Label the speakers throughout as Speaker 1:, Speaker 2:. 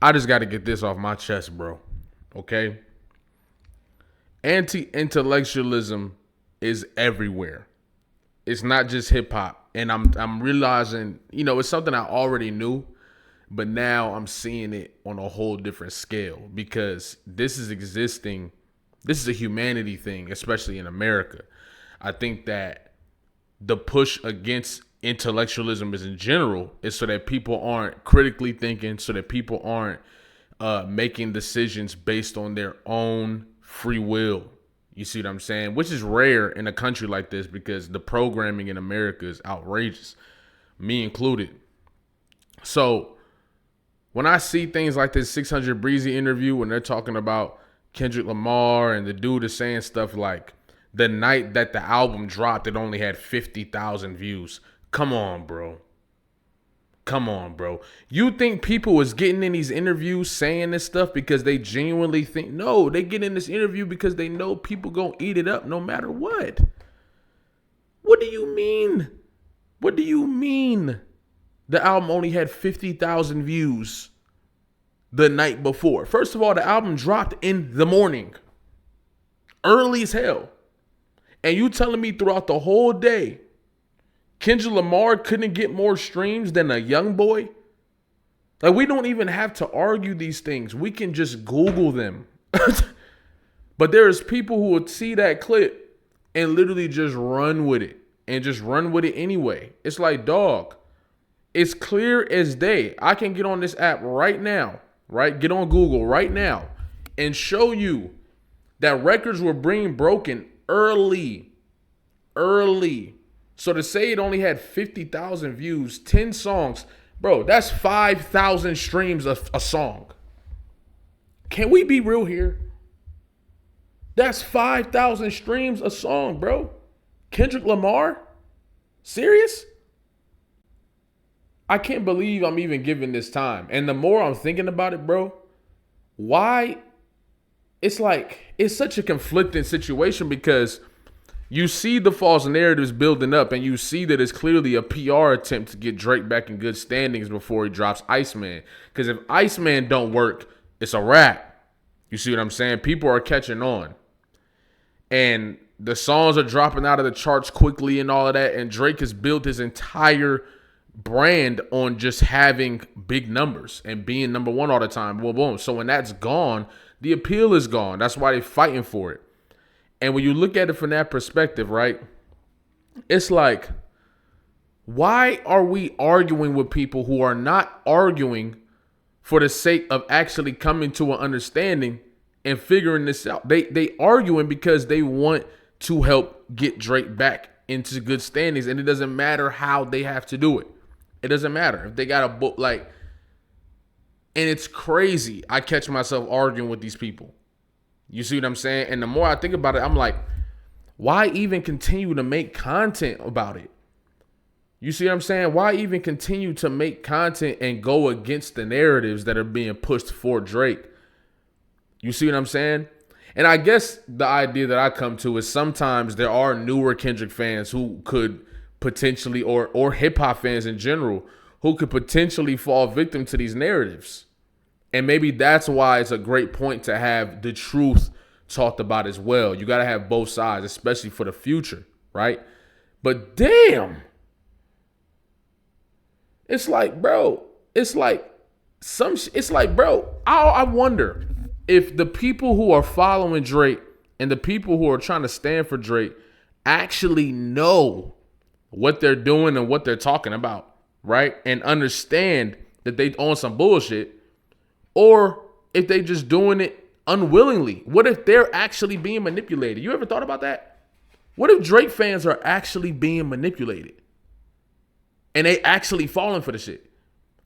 Speaker 1: I just got to get this off my chest, bro. Okay? Anti-intellectualism is everywhere. It's not just hip hop. And I'm realizing, it's something I already knew, but now I'm seeing it on a whole different scale because this is existing. This is a humanity thing, especially in America. I think that the push against intellectualism is in general is so that people aren't critically thinking, so that people aren't making decisions based on their own free will. You see what I'm saying? Which is rare in a country like this because the programming in America is outrageous, me included. So when I see things like this 600 Breezy interview, when they're talking about Kendrick Lamar and the dude is saying stuff like, the night that the album dropped, it only had 50,000 views. Come on, bro. Come on, bro. You think people was getting in these interviews saying this stuff because they genuinely think? No, they get in this interview because they know people gonna eat it up no matter what. What do you mean? What do you mean? The album only had 50,000 views the night before. First of all, the album dropped in the morning. Early as hell. And you telling me throughout the whole day, Kendrick Lamar couldn't get more streams than a young boy? Like, we don't even have to argue these things. We can just Google them. But there's people who would see that clip and literally just run with it. And just run with it anyway. It's like, dog, it's clear as day. I can get on this app right now, right? Get on Google right now and show you that records were being broken early. So to say it only had 50,000 views, 10 songs, bro, that's 5,000 streams a song. Can we be real here? That's 5,000 streams a song, bro. Kendrick Lamar? Serious? I can't believe I'm even giving this time. And the more I'm thinking about it, bro, why? It's like, it's such a conflicting situation because you see the false narratives building up and you see that it's clearly a PR attempt to get Drake back in good standings before he drops Iceman. Because if Iceman don't work, it's a wrap. You see what I'm saying? People are catching on. And the songs are dropping out of the charts quickly and all of that. And Drake has built his entire brand on just having big numbers and being number one all the time. Boom, boom. So when that's gone, the appeal is gone. That's why they're fighting for it. And when you look at it from that perspective, right, it's like, why are we arguing with people who are not arguing for the sake of actually coming to an understanding and figuring this out? They arguing because they want to help get Drake back into good standings, and it doesn't matter how they have to do it. It doesn't matter if they got a book, like, and it's crazy. I catch myself arguing with these people. You see what I'm saying? And the more I think about it, I'm like, why even continue to make content about it? You see what I'm saying? Why even continue to make content and go against the narratives that are being pushed for Drake? You see what I'm saying? And I guess the idea that I come to is sometimes there are newer Kendrick fans who could potentially, or hip hop fans in general, who could potentially fall victim to these narratives. And maybe that's why it's a great point to have the truth talked about as well. You got to have both sides, especially for the future, right? But damn, it's like, bro, I wonder if the people who are following Drake and the people who are trying to stand for Drake actually know what they're doing and what they're talking about, right? And understand that they own some bullshit, or if they just doing it unwillingly. What if they're actually being manipulated? You ever thought about that? What if Drake fans are actually being manipulated and they actually falling for the shit?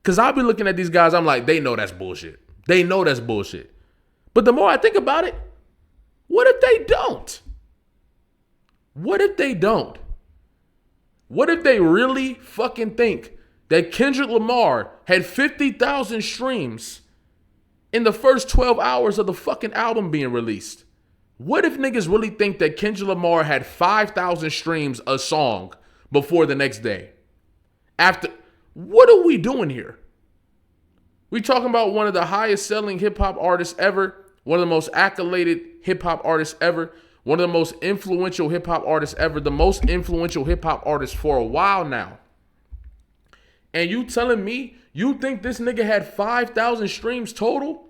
Speaker 1: Because I'll be looking at these guys, I'm like, they know that's bullshit. They know that's bullshit. But the more I think about it, what if they don't? What if they don't? What if they really fucking think that Kendrick Lamar had 50,000 streams in the first 12 hours of the fucking album being released? What if niggas really think that Kendrick Lamar had 5,000 streams a song before the next day? After, what are we doing here? We talking about one of the highest selling hip hop artists ever, one of the most accoladed hip hop artists ever, one of the most influential hip hop artists ever, the most influential hip hop artist for a while now. And you telling me you think this nigga had 5,000 streams total?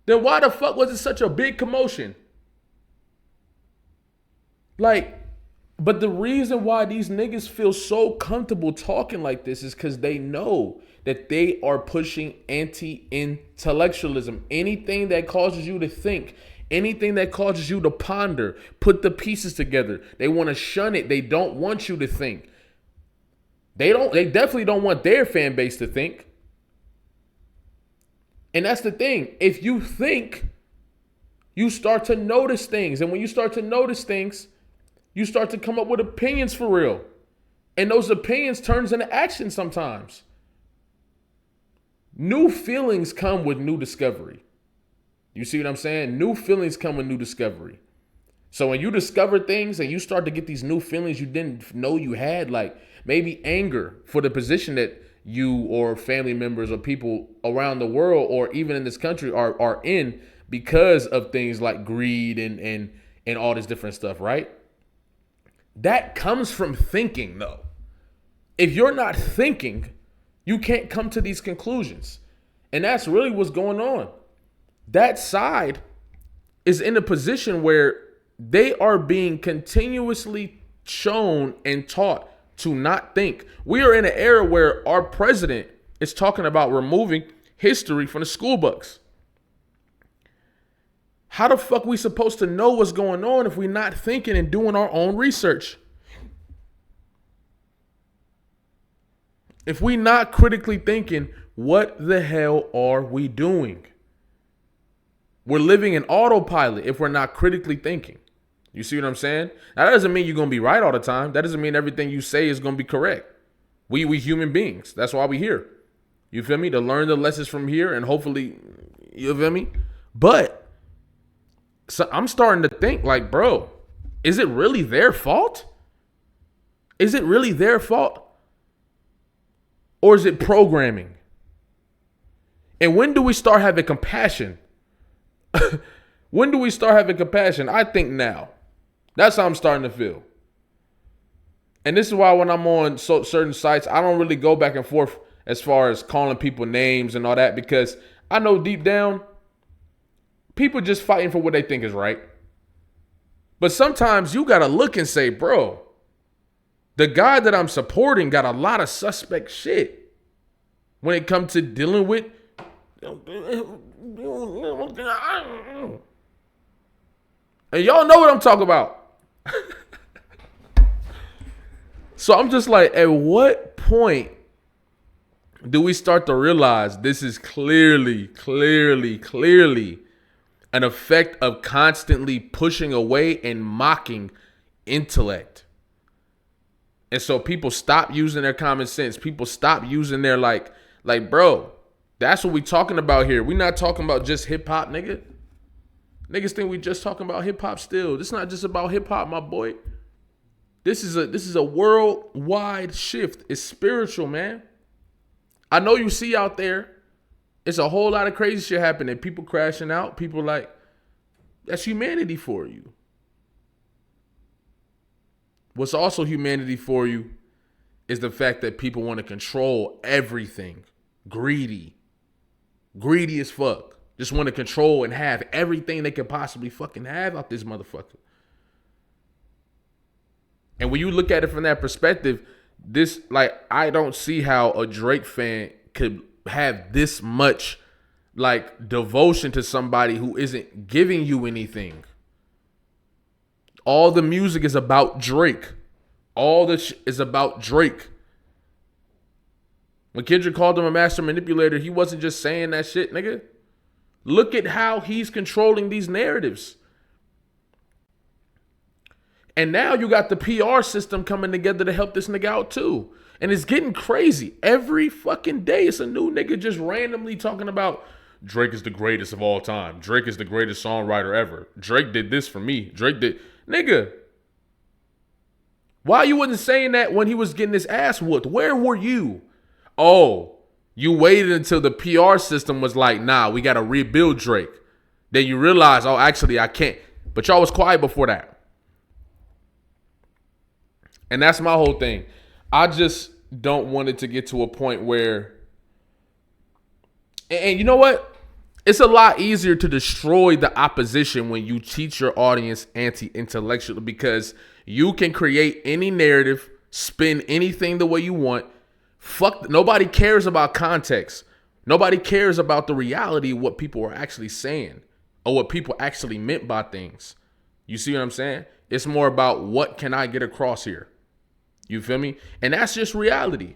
Speaker 1: Then why the fuck was it such a big commotion? Like, but the reason why these niggas feel so comfortable talking like this is because they know that they are pushing anti-intellectualism. Anything that causes you to think, anything that causes you to ponder, put the pieces together. They want to shun it. They don't want you to think. They definitely don't want their fan base to think. And that's the thing. If you think, you start to notice things. And when you start to notice things, you start to come up with opinions for real. And those opinions turns into action sometimes. New feelings come with new discovery. You see what I'm saying? New feelings come with new discovery. So when you discover things and you start to get these new feelings you didn't know you had, like maybe anger for the position that you or family members or people around the world or even in this country are in because of things like greed and all this different stuff, right? That comes from thinking, though. If you're not thinking, you can't come to these conclusions. And that's really what's going on. That side is in a position where they are being continuously shown and taught to not think. We are in an era where our president is talking about removing history from the school books. How the fuck we supposed to know what's going on if we're not thinking and doing our own research? If we not critically thinking, what the hell are we doing? We're living in autopilot if we're not critically thinking. You see what I'm saying? Now, that doesn't mean you're going to be right all the time. That doesn't mean everything you say is going to be correct. We human beings. That's why we're here. You feel me? To learn the lessons from here and hopefully, you feel me? But so I'm starting to think like, bro, is it really their fault? Is it really their fault? Or is it programming? And when do we start having compassion? When do we start having compassion? I think now. That's how I'm starting to feel. And this is why when I'm on certain sites, I don't really go back and forth as far as calling people names and all that, because I know deep down, people just fighting for what they think is right. But sometimes you got to look and say, bro, the guy that I'm supporting got a lot of suspect shit when it comes to dealing with. And y'all know what I'm talking about. So I'm just like, at what point do we start to realize this is clearly an effect of constantly pushing away and mocking intellect? And so people stop using their common sense. People stop using their like, bro, that's what we talking about here. We not talking about just hip hop, nigga. Niggas think we just talking about hip hop still. This is not just about hip hop, my boy. This is a worldwide shift. It's spiritual, man. I know you see out there, it's a whole lot of crazy shit happening. People crashing out. People like, that's humanity for you. What's also humanity for you is the fact that people want to control everything. Greedy as fuck. Just want to control and have everything they could possibly fucking have out this motherfucker. And when you look at it from that perspective, this, like, I don't see how a Drake fan could have this much, like, devotion to somebody who isn't giving you anything. All the music is about Drake. All this is about Drake. When Kendrick called him a master manipulator, he wasn't just saying that shit, nigga. Look at how he's controlling these narratives. And now you got the PR system coming together to help this nigga out too. And it's getting crazy. Every fucking day it's a new nigga just randomly talking about Drake is the greatest of all time. Drake is the greatest songwriter ever. Drake did this for me. Drake did. Nigga, why you wasn't saying that when he was getting his ass whooped? Where were you? Oh, You waited until the PR system was like, nah, we got to rebuild Drake. Then you realize, oh, actually, I can't. But y'all was quiet before that. And that's my whole thing. I just don't want it to get to a point where, and you know what? It's a lot easier to destroy the opposition when you teach your audience anti-intellectual, because you can create any narrative, spin anything the way you want. Fuck, nobody cares about context. Nobody cares about the reality of what people are actually saying or what people actually meant by things. You see what I'm saying? It's more about what can I get across here? You feel me? And that's just reality.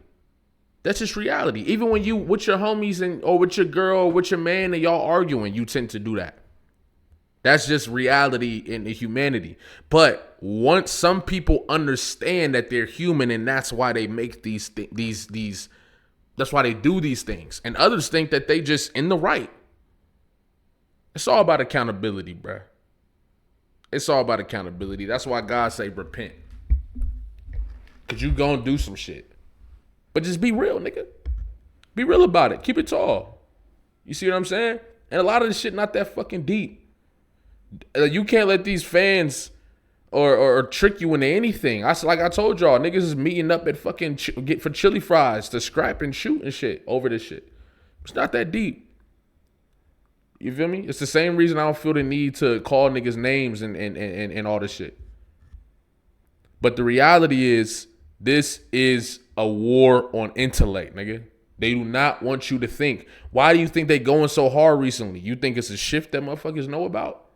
Speaker 1: That's just reality. Even when you with your homies or with your girl or with your man and y'all arguing, you tend to do that. That's just reality in humanity. But once some people understand that they're human and that's why they make these that's why they do these things. And others think that they just in the right. It's all about accountability, bruh. It's all about accountability. That's why God say repent. Cause you gonna do some shit. But just be real, nigga. Be real about it. Keep it tall. You see what I'm saying? And a lot of this shit not that fucking deep. You can't let these fans or trick you into anything. Like I told y'all, niggas is meeting up at fucking get for chili fries to scrap and shoot and shit over this shit. It's not that deep. You feel me? It's the same reason I don't feel the need to call niggas names and all this shit. But the reality is, this is a war on intellect, nigga. They do not want you to think. Why do you think they going so hard recently? You think it's a shift that motherfuckers know about?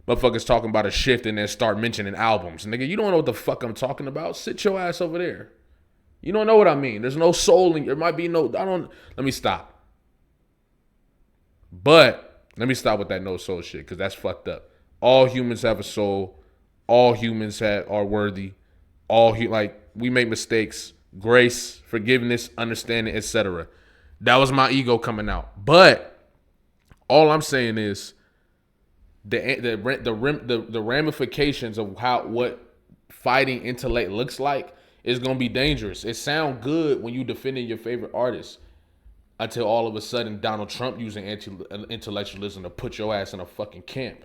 Speaker 1: Motherfuckers talking about a shift and then start mentioning albums. Nigga, you don't know what the fuck I'm talking about. Sit your ass over there. You don't know what I mean. There's no soul in, there might be no, let me stop. But let me stop with that no soul shit, because that's fucked up. All humans have a soul. All humans are worthy. We make mistakes, grace, forgiveness, understanding, etc. That was my ego coming out. But all I'm saying is the ramifications of what fighting intellect looks like is gonna be dangerous. It sounds good when you defending your favorite artist, until all of a sudden Donald Trump using anti-intellectualism to put your ass in a fucking camp.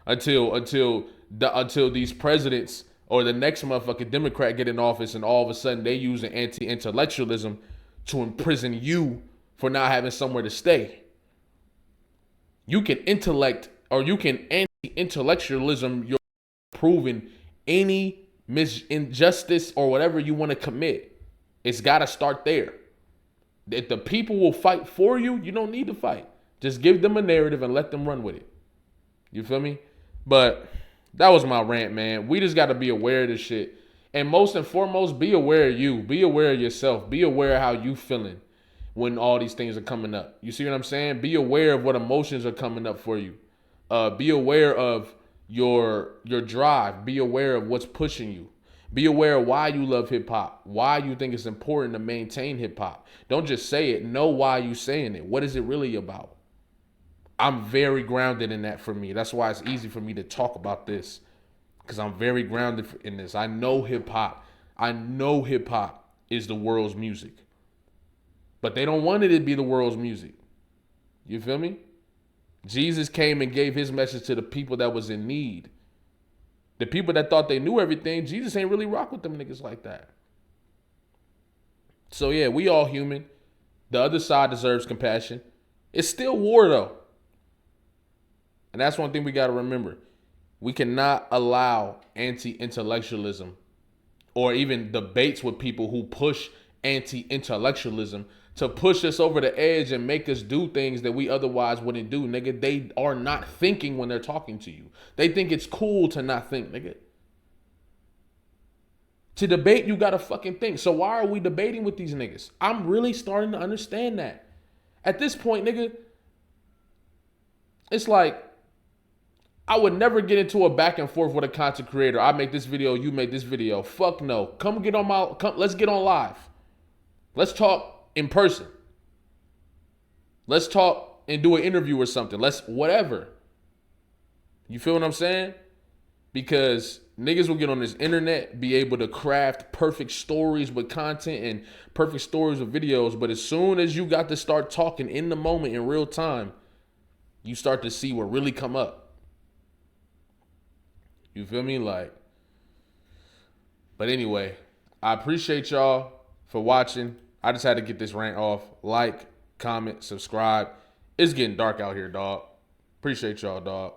Speaker 1: until these presidents or the next motherfucking Democrat get in office and all of a sudden they using anti-intellectualism to imprison you for not having somewhere to stay. You can anti-intellectualism you're proving any injustice or whatever you want to commit. It's got to start there. If the people will fight for you, you don't need to fight. Just give them a narrative and let them run with it. You feel me? But that was my rant, man. We just got to be aware of this shit. And most and foremost, be aware of you. Be aware of yourself. Be aware of how you feeling when all these things are coming up. You see what I'm saying? Be aware of what emotions are coming up for you. Be aware of your drive. Be aware of what's pushing you. Be aware of why you love hip hop. Why you think it's important to maintain hip hop. Don't just say it. Know why you saying it. What is it really about? I'm very grounded in that for me. That's why it's easy for me to talk about this, because I'm very grounded in this. I know hip hop. I know hip hop is the world's music. But they don't want it to be the world's music. You feel me? Jesus came and gave his message to the people that was in need. The people that thought they knew everything, Jesus ain't really rock with them niggas like that. So yeah, we all human. The other side deserves compassion. It's still war though. And that's one thing we got to remember. We cannot allow anti-intellectualism or even debates with people who push anti-intellectualism to push us over the edge and make us do things that we otherwise wouldn't do, nigga. They are not thinking when they're talking to you. They think it's cool to not think, nigga. To debate, you gotta fucking think. So why are we debating with these niggas? I'm really starting to understand that. At this point, nigga, it's like, I would never get into a back and forth with a content creator. I make this video, you make this video. Fuck no. Let's get on live. Let's talk in person. Let's talk and do an interview or something. Whatever. You feel what I'm saying? Because Niggas will get on this internet, be able to craft perfect stories with content and perfect stories with videos. But as soon as you got to start talking in the moment in real time, you start to see what really come up. You feel me? Like, but anyway, I appreciate y'all for watching. I just had to get this rant off. Like, comment, subscribe. It's getting dark out here, dog. Appreciate y'all, dog.